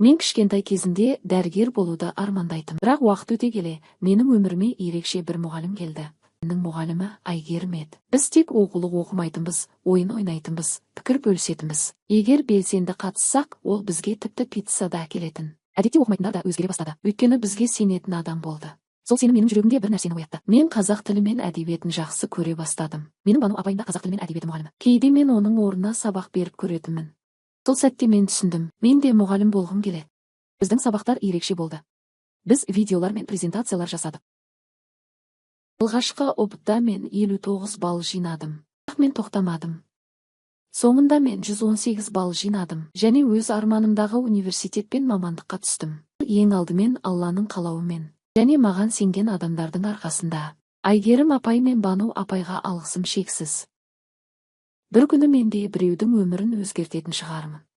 Мен кішкентай кезінде дәрігер болуды армандайтым. Бірақ уақыт өте келе, менің өміріме ерекше бір мұғалім келді. Менің мұғалімі Айгерім еді. Біз тек оқулық оқымайтынбыз, ойын ойнайтынбыз, пікір бөлісетінбіз. Егер белсенді қатыссақ, ол бізге тіпті пицца да әкелетін. Әдетте оқымайтындар да өзгере бастады. Өйткені бізге сенетін адам болды. Сол сенім менің жүрегімде бір нәрсені оятты. Мен қазақ тілі мен әдебиетін жақсы көре бастадым. Менің Бану апайым да қазақ тілі мен әдебиеті мұғалімі. Кейде мен оның орнына сабақ беріп көретінмін. Сол сәтте мен түсіндім, мен де мұғалім болғым келеді. Біздің сабақтар ерекше болды. Біз видеолар мен презентациялар жасадық. Алғашқы опытта мен 59 балл жинадым. Бірақ мен тоқтамадым. Соңында мен 118 балл жинадым. Және өз арманымдағы университет пен мамандыққа түстім. Ең алдымен Алланың қалауымен. Және маған сенген адамдардың арқасында. Айгерім апай мен Бану апайға алғысым шексіз. Бір күні мен де біреудің өмірін өзгертетін шығармын.